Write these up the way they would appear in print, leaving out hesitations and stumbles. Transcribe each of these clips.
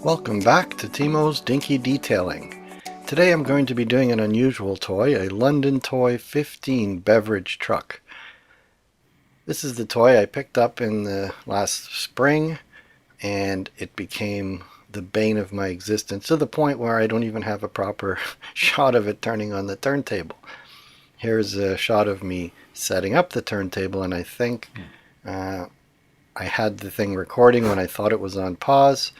Welcome back to Timo's Dinky Detailing. Today I'm going to be doing an unusual toy, a London Toy 15 beverage truck. This is the toy I picked up in the last spring, and it became the bane of my existence to the point where I don't even have a proper shot of it turning on the turntable. Here's a shot of me setting up the turntable, and I think I had the thing recording when I thought it was on pause,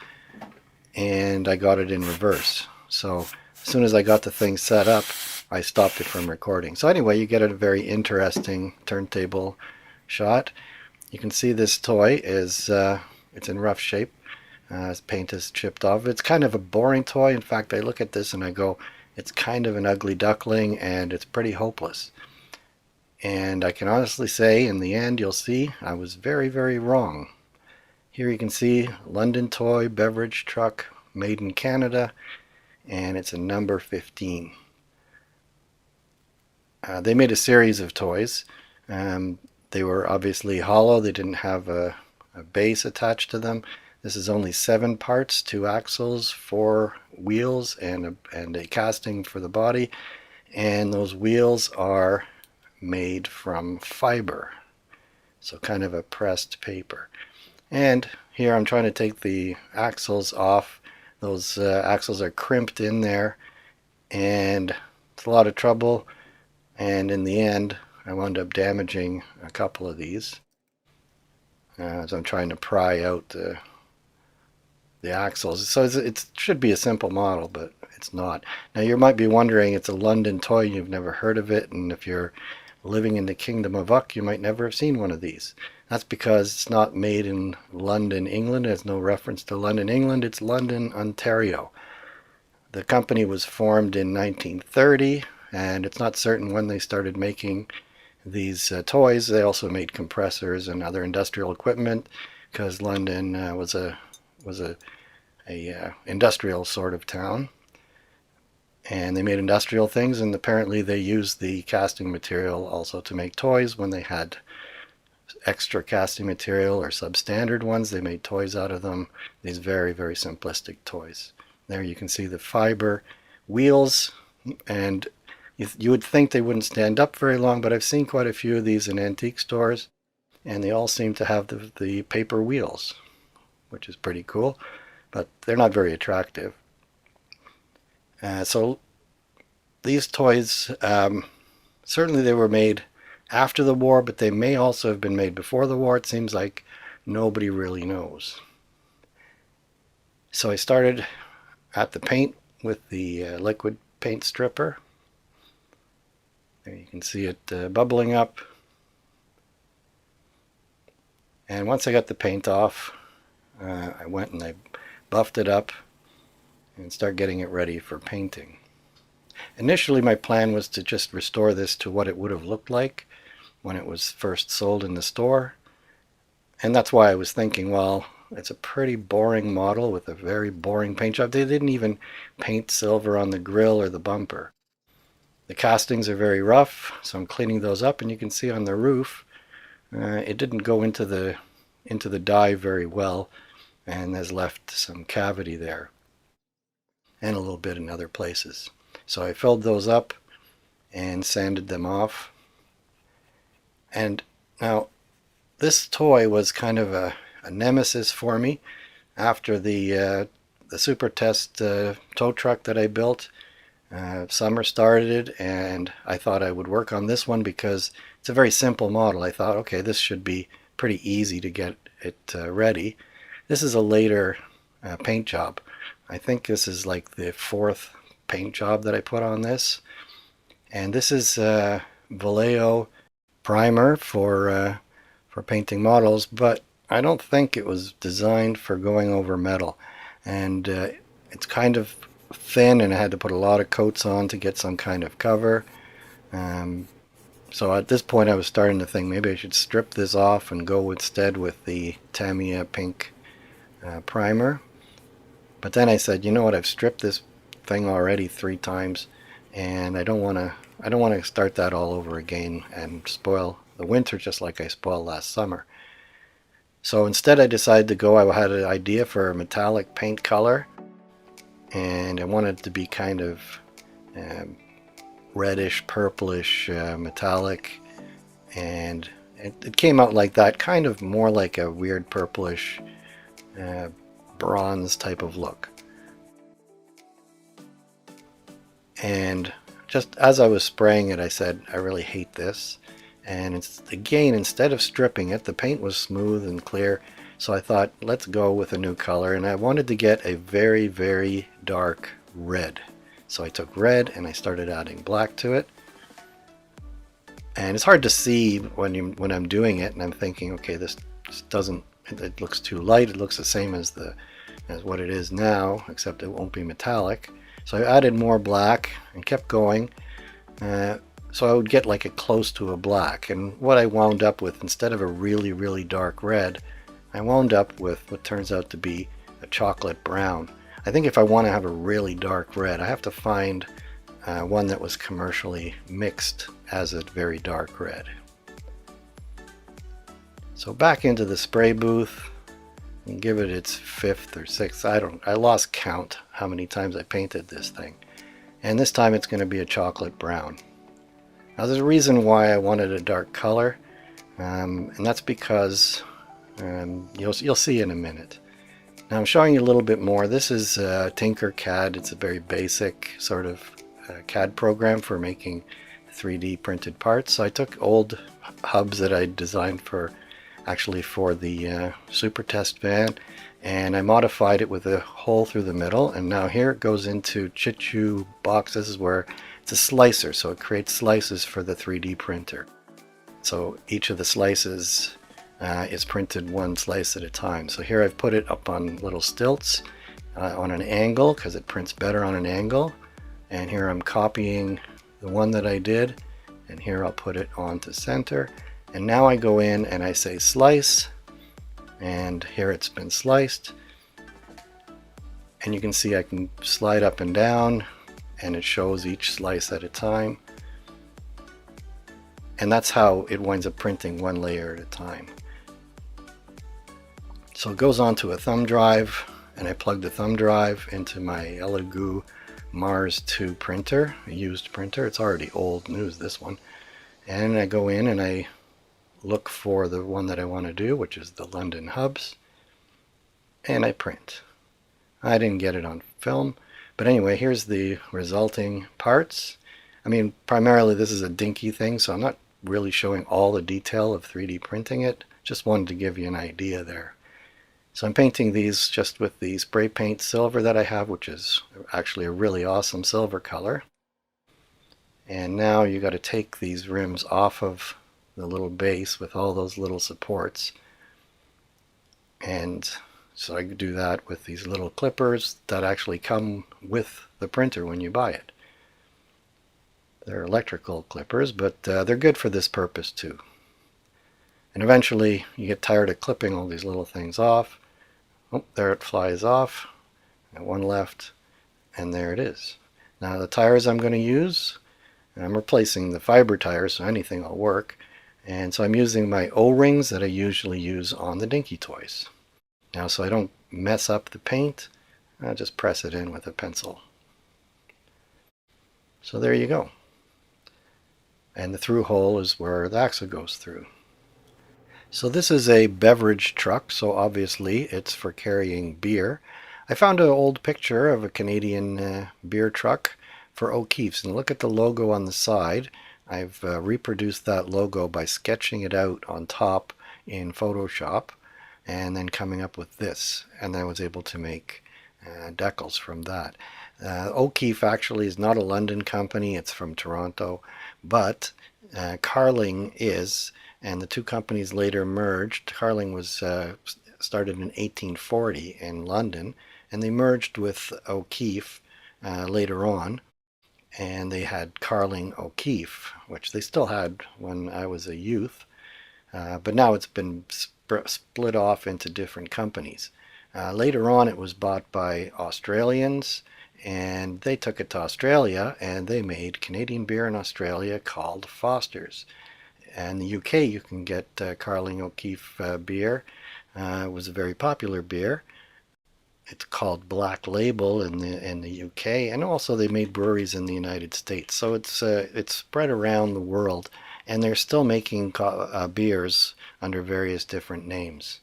and I got it in reverse. So as soon as I got the thing set up, I stopped it from recording. So anyway, you get a very interesting turntable shot. You can see this toy is it's in rough shape. Paint is chipped off. It's kind of a boring toy. In fact, I look at this and I go, it's kind of an ugly duckling and it's pretty hopeless. And I can honestly say, in the end, you'll see, I was very, very wrong. Here you can see London Toy beverage truck made in Canada, and it's a number 15. They made a series of toys. They were obviously hollow. They didn't have a base attached to them. This is only 7 parts, 2 axles, 4 wheels, and a casting for the body. And those wheels are made from fiber, so kind of a pressed paper. And here I'm trying to take the axles off. Those axles are crimped in there, and it's a lot of trouble. And in the end, I wound up damaging a couple of these as I'm trying to pry out the axles. So it should be a simple model, but it's not. Now you might be wondering, it's a London toy, you've never heard of it, and if you're living in the Kingdom of Auixe, you might never have seen one of these. That's because it's not made in London, England. There's no reference to London, England. It's London, Ontario. The company was formed in 1930, and it's not certain when they started making these toys. They also made compressors and other industrial equipment, because London was a industrial sort of town. And they made industrial things, and apparently they used the casting material also to make toys. When they had extra casting material or substandard ones, they made toys out of them. These very, very simplistic toys. There you can see the fiber wheels, and you would think they wouldn't stand up very long, but I've seen quite a few of these in antique stores, and they all seem to have the paper wheels, which is pretty cool, but they're not very attractive. So these toys, certainly they were made after the war, but they may also have been made before the war. It seems like nobody really knows. So I started at the paint with the liquid paint stripper. There you can see it bubbling up. And once I got the paint off, I went and I buffed it up and start getting it ready for painting. Initially my plan was to just restore this to what it would have looked like when it was first sold in the store. And that's why I was thinking, well, it's a pretty boring model with a very boring paint job. They didn't even paint silver on the grill or the bumper. The castings are very rough, so I'm cleaning those up, and you can see on the roof it didn't go into the dye very well, and has left some cavity there, and a little bit in other places. So I filled those up and sanded them off. And now this toy was kind of a nemesis for me after the super test tow truck that I built. Summer started, and I thought I would work on this one because it's a very simple model. I thought, okay, this should be pretty easy to get it ready. This is a later paint job. I think this is like the 4th paint job that I put on this. And this is Vallejo primer for painting models, but I don't think it was designed for going over metal. And it's kind of thin, and I had to put a lot of coats on to get some kind of cover. So at this point I was starting to think maybe I should strip this off and go instead with the Tamiya pink primer. But then I said, you know what, I've stripped this thing already 3 times, and I don't want to start that all over again and spoil the winter just like I spoiled last summer. So instead I decided to go, I had an idea for a metallic paint color, and I wanted it to be kind of reddish, purplish, metallic, and it came out like that, kind of more like a weird purplish bronze type of look. And just as I was spraying it, I said, I really hate this. And again, instead of stripping it, the paint was smooth and clear, so I thought, let's go with a new color, and I wanted to get a very, very dark red. So I took red and I started adding black to it. And it's hard to see when I'm doing it, and I'm thinking, okay, this doesn't, it looks too light. It looks the same as what it is now, except it won't be metallic. So I added more black and kept going. So I would get like a close to a black. And what I wound up with, instead of a really, really dark red, I wound up with what turns out to be a chocolate brown. I think if I want to have a really dark red, I have to find one that was commercially mixed as a very dark red. So back into the spray booth and give it its 5th or 6th. I lost count how many times I painted this thing. And this time it's going to be a chocolate brown. Now there's a reason why I wanted a dark color, and that's because you'll see in a minute. Now I'm showing you a little bit more. This is Tinkercad. It's a very basic sort of CAD program for making 3D printed parts. So I took old hubs that I designed for the super test van, and I modified it with a hole through the middle, and now here it goes into Chichu box. This is where it's a slicer, so it creates slices for the 3D printer. So each of the slices is printed one slice at a time. So here I've put it up on little stilts on an angle because it prints better on an angle. And here I'm copying the one that I did, and here I'll put it onto center. And now I go in and I say slice, and here it's been sliced. And you can see I can slide up and down, and it shows each slice at a time. And that's how it winds up printing one layer at a time. So it goes onto a thumb drive, and I plug the thumb drive into my Elegoo Mars 2 printer, a used printer. It's already old news, this one. And I go in and I look for the one that I want to do, which is the London hubs, and I print. I didn't get it on film, but anyway, here's the resulting parts. I mean, primarily this is a Dinky thing, so I'm not really showing all the detail of 3D printing it. Just wanted to give you an idea there. So I'm painting these just with the spray paint silver that I have, which is actually a really awesome silver color. And now you got to take these rims off of the little base with all those little supports. And so I do that with these little clippers that actually come with the printer when you buy it. They're electrical clippers, but they're good for this purpose too. And eventually you get tired of clipping all these little things off. Oh, there it flies off. Got one left, and there it is. Now the tires I'm going to use, I'm replacing the fiber tires, so anything will work. And so I'm using my O-rings that I usually use on the Dinky toys. Now, so I don't mess up the paint, I just press it in with a pencil. So there you go. And the through hole is where the axle goes through. So this is a beverage truck, so obviously it's for carrying beer. I found an old picture of a Canadian beer truck for Auixe, and look at the logo on the side. I've reproduced that logo by sketching it out on top in Photoshop and then coming up with this, and I was able to make decals from that. Auixe actually is not a London company, it's from Toronto, but Carling is, and the two companies later merged. Carling was started in 1840 in London, and they merged with Auixe later on, and they had Carling Auixe, which they still had when I was a youth, but now it's been split off into different companies. Later on it was bought by Australians, and they took it to Australia and they made Canadian beer in Australia called Foster's. In the UK you can get Carling Auixe beer. It was a very popular beer. It's called Black Label in the UK, and also they made breweries in the United States. So it's spread around the world, and they're still making beers under various different names.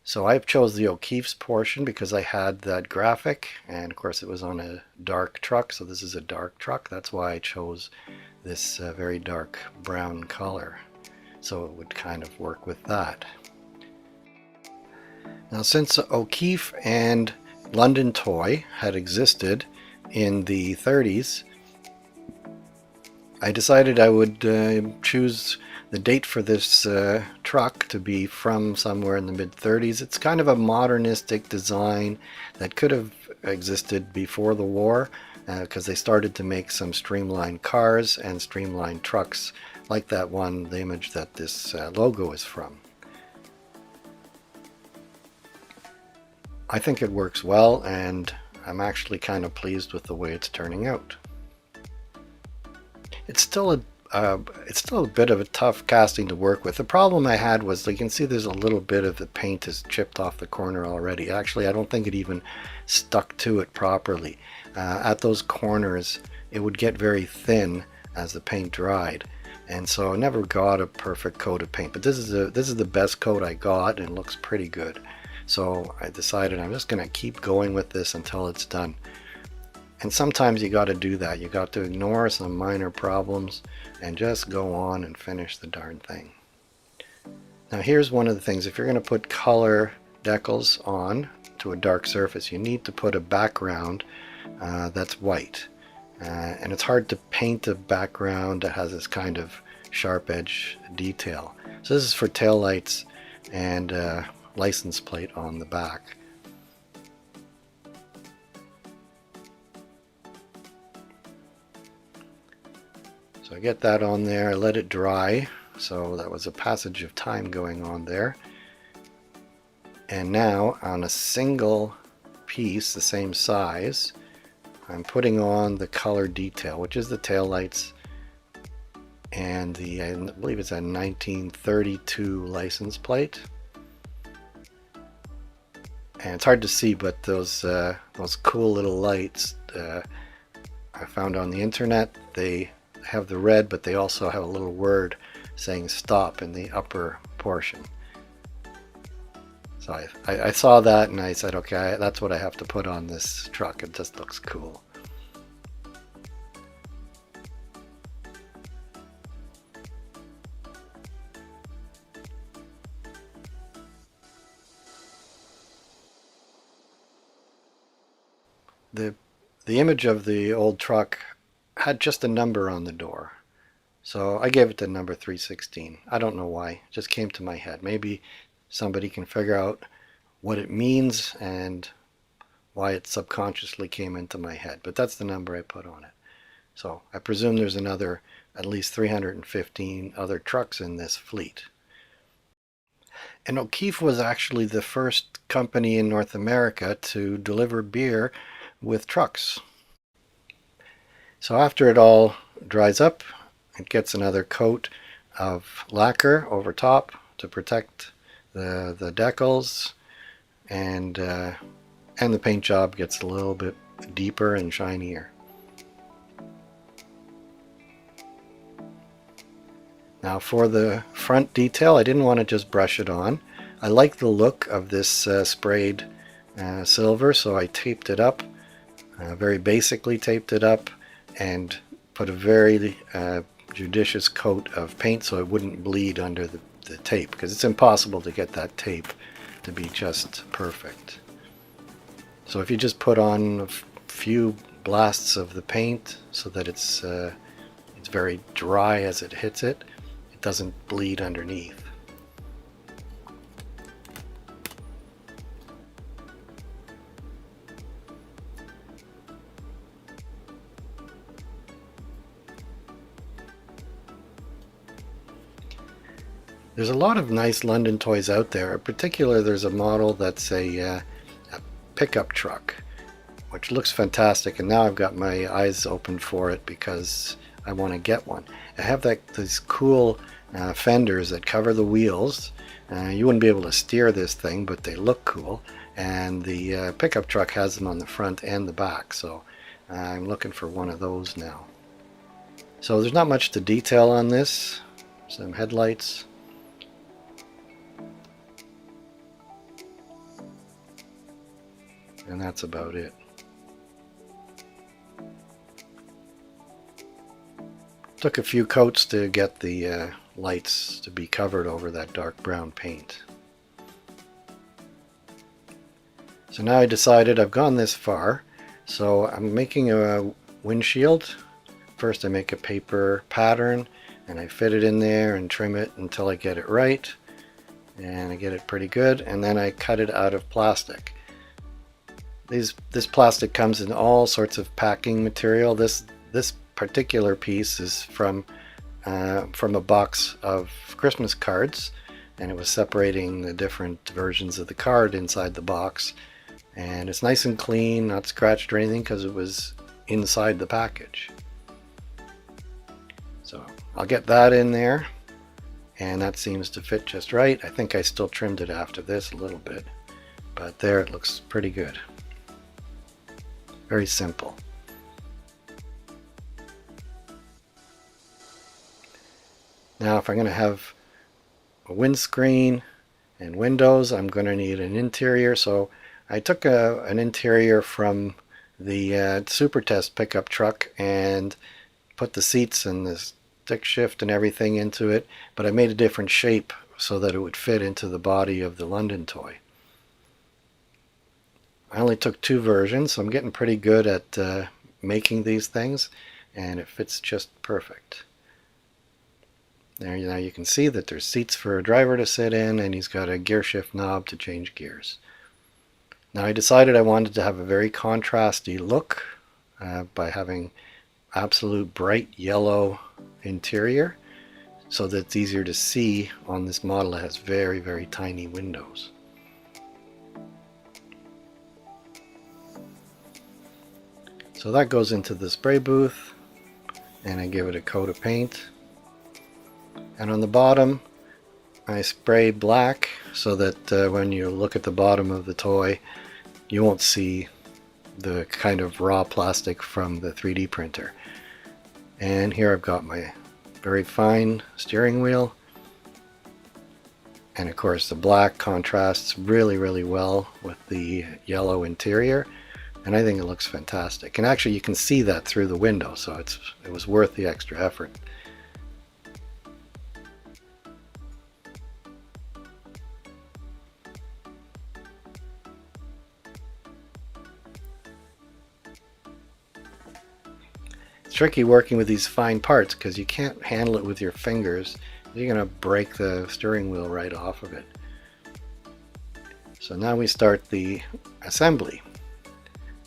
So I chose the Auixe portion because I had that graphic, and of course it was on a dark truck, so this is a dark truck. That's why I chose this very dark brown color, so it would kind of work with that. Now, since O'Keeffe and London Toy had existed in the 30s, I decided I would choose the date for this truck to be from somewhere in the mid-30s. It's kind of a modernistic design that could have existed before the war, because they started to make some streamlined cars and streamlined trucks, like that one, the image that this logo is from. I think it works well, and I'm actually kind of pleased with the way it's turning out. It's still a bit of a tough casting to work with. The problem I had was, you can see there's a little bit of the paint is chipped off the corner already. Actually, I don't think it even stuck to it properly. At those corners, it would get very thin as the paint dried, and so I never got a perfect coat of paint. But this is the best coat I got, and it looks pretty good. So I decided I'm just going to keep going with this until it's done. And sometimes you got to do that. You got to ignore some minor problems and just go on and finish the darn thing. Now here's one of the things. If you're going to put color decals on to a dark surface, you need to put a background that's white. And it's hard to paint a background that has this kind of sharp edge detail. So this is for taillights and license plate on the back. So I get that on there, I let it dry, so that was a passage of time going on there. And now on a single piece the same size, I'm putting on the color detail, which is the tail lights and the, I believe it's a 1932 license plate. And it's hard to see, but those cool little lights I found on the internet, they have the red, but they also have a little word saying stop in the upper portion. So I saw that and I said, okay, that's what I have to put on this truck. It just looks cool. The image of the old truck had just a number on the door, so I gave it the number 316. I don't know why, it just came to my head. Maybe somebody can figure out what it means and why it subconsciously came into my head, but that's the number I put on it. So I presume there's another at least 315 other trucks in this fleet. And O'Keeffe was actually the first company in North America to deliver beer with trucks. So after it all dries up, it gets another coat of lacquer over top to protect the decals, and the paint job gets a little bit deeper and shinier. Now for the front detail, I didn't want to just brush it on. I like the look of this sprayed silver, so I taped it up, very basically taped it up, and put a very judicious coat of paint so it wouldn't bleed under the tape, because it's impossible to get that tape to be just perfect. So if you just put on a few blasts of the paint so that it's very dry as it hits it, it doesn't bleed underneath. There's a lot of nice London toys out there. In particular, there's a model that's a pickup truck, which looks fantastic, and now I've got my eyes open for it because I want to get one. I have these cool fenders that cover the wheels. You wouldn't be able to steer this thing, but they look cool. and the pickup truck has them on the front and the back, so I'm looking for one of those now. So there's not much to detail on this. Some headlights. And that's about it. Took a few coats to get the lights to be covered over that dark brown paint. So now I decided I've gone this far, so I'm making a windshield. First I make a paper pattern and I fit it in there and trim it until I get it right, and I get it pretty good, and then I cut it out of plastic. This plastic comes in all sorts of packing material. This particular piece is from a box of Christmas cards, and it was separating the different versions of the card inside the box, and it's nice and clean, not scratched or anything because it was inside the package. So I'll get that in there, and that seems to fit just right. I think I still trimmed it after this a little bit, but there it looks pretty good. Very simple. Now if I'm going to have a windscreen and windows, I'm going to need an interior. So I took an interior from the Super Test pickup truck and put the seats and the stick shift and everything into it, but I made a different shape so that it would fit into the body of the London toy. I only took 2 versions, so I'm getting pretty good at making these things, and it fits just perfect. There, now you can see that there's seats for a driver to sit in, and he's got a gear shift knob to change gears. Now I decided I wanted to have a very contrasty look by having absolute bright yellow interior so that it's easier to see on this model that has very, very tiny windows. So that goes into the spray booth, and I give it a coat of paint. And on the bottom I spray black so that when you look at the bottom of the toy you won't see the kind of raw plastic from the 3D printer. And here I've got my very fine steering wheel, and of course the black contrasts really, really well with the yellow interior, and I think it looks fantastic. And actually you can see that through the window, so it was worth the extra effort. It's tricky working with these fine parts because you can't handle it with your fingers. You're going to break the steering wheel right off of it. So now we start the assembly.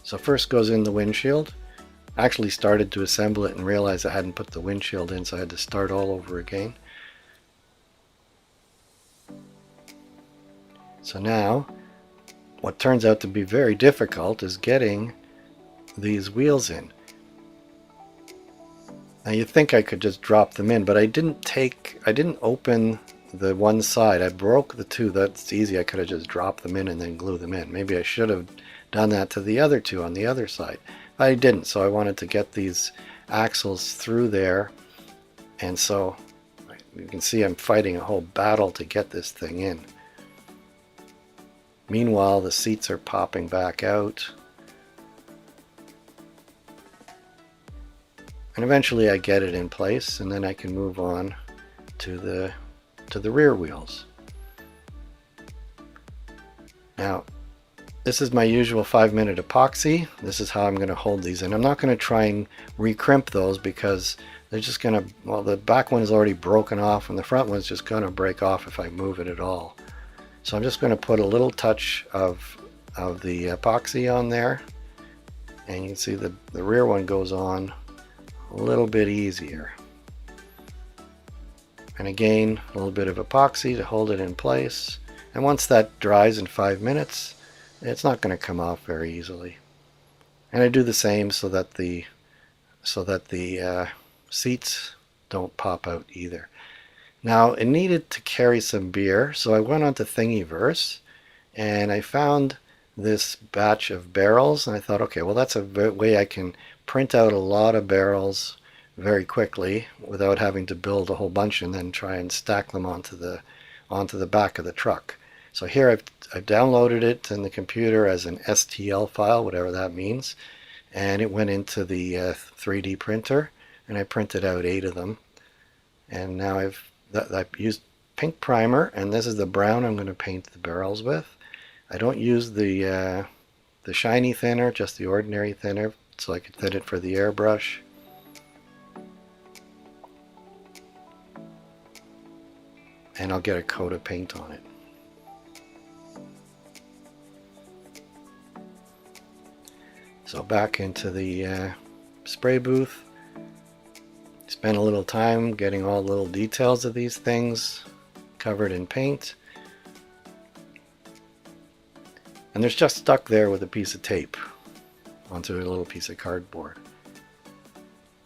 So first goes in the windshield. I actually started to assemble it and realized I hadn't put the windshield in, so I had to start all over again. So now what turns out to be very difficult is getting these wheels in. Now you'd think I could just drop them in, but I didn't open the one side. I broke the two. That's easy. I could have just dropped them in and then glue them in. Maybe I should have done that to the other two on the other side. I didn't, so I wanted to get these axles through there, and so you can see I'm fighting a whole battle to get this thing in. Meanwhile, the seats are popping back out. And eventually I get it in place, and then I can move on to the rear wheels. Now, this is my usual 5-minute epoxy. This is how I'm going to hold these in. I'm not going to try and recrimp those because they're just going to, well, the back one is already broken off and the front one's just going to break off if I move it at all. So I'm just going to put a little touch of the epoxy on there, and you can see the rear one goes on a little bit easier. And again, a little bit of epoxy to hold it in place. And once that dries in 5 minutes, it's not going to come off very easily. And I do the same so that the seats don't pop out either. Now it needed to carry some beer, so I went on to Thingiverse and I found this batch of barrels, and I thought, okay, well, that's a way I can print out a lot of barrels very quickly without having to build a whole bunch and then try and stack them onto the back of the truck. So here I've downloaded it in the computer as an STL file, whatever that means, and it went into the 3D printer, and I printed out 8 of them. And now I've used pink primer, and this is the brown I'm going to paint the barrels with. I don't use the shiny thinner, just the ordinary thinner, so I can thin it for the airbrush. And I'll get a coat of paint on it. So back into the spray booth. Spent a little time getting all the little details of these things covered in paint. And there's just stuck there with a piece of tape onto a little piece of cardboard.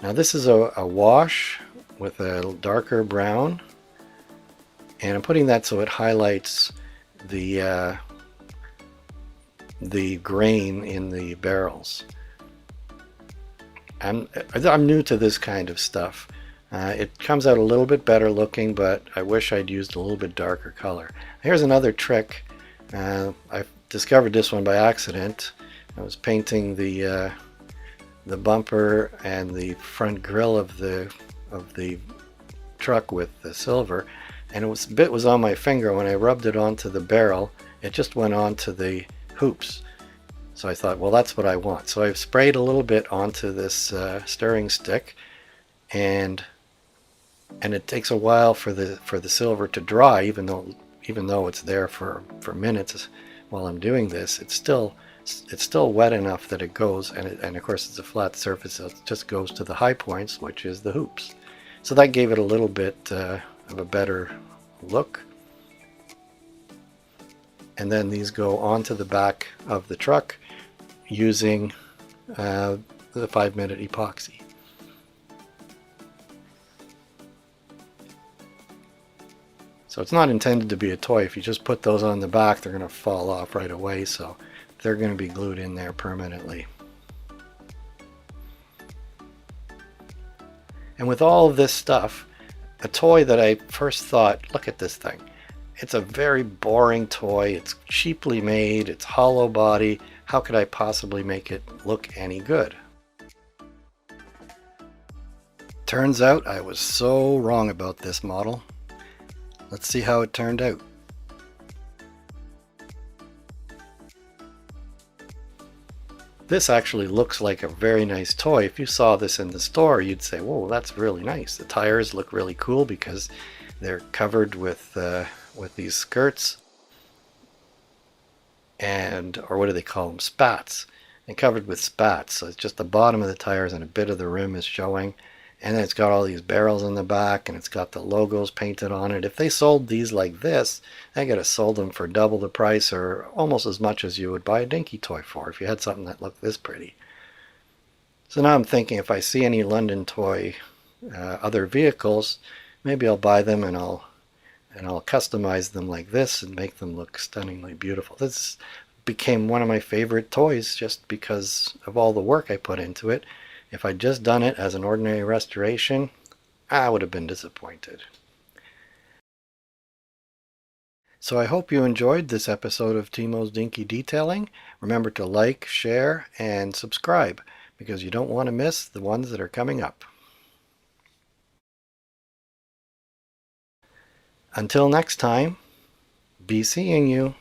Now this is a wash with a darker brown, and I'm putting that so it highlights the grain in the barrels. I'm new to this kind of stuff. It comes out a little bit better looking, but I wish I'd used a little bit darker color. Here's another trick. I discovered this one by accident. I was painting the bumper and the front grille of the truck with the silver, and a bit was on my finger. When I rubbed it onto the barrel, it just went onto the hoops. So I thought, well, that's what I want. So I've sprayed a little bit onto this stirring stick, and it takes a while for the silver to dry, even though it's there for minutes. While I'm doing this, it's still wet enough that it goes, and of course it's a flat surface, so it just goes to the high points, which is the hoops. So that gave it a little bit of a better look. And then these go onto the back of the truck using the 5-minute epoxy. So it's not intended to be a toy. If you just put those on the back, they're going to fall off right away, so they're going to be glued in there permanently. And with all of this stuff, a toy that I first thought, look at this thing. It's a very boring toy. It's cheaply made. It's hollow body. How could I possibly make it look any good? Turns out I was so wrong about this model. Let's see how it turned out. This actually looks like a very nice toy. If you saw this in the store, you'd say, whoa, that's really nice. The tires look really cool because they're covered with these skirts, or what do they call them? Spats. And covered with spats. So it's just the bottom of the tires and a bit of the rim is showing. And then it's got all these barrels in the back, and it's got the logos painted on it. If they sold these like this, they could have sold them for double the price, or almost as much as you would buy a Dinky toy for if you had something that looked this pretty. So now I'm thinking, if I see any London Toy other vehicles, maybe I'll buy them and I'll customize them like this and make them look stunningly beautiful. This became one of my favorite toys just because of all the work I put into it. If I'd just done it as an ordinary restoration, I would have been disappointed. So I hope you enjoyed this episode of Timo's Dinky Detailing. Remember to like, share, and subscribe, because you don't want to miss the ones that are coming up. Until next time, be seeing you.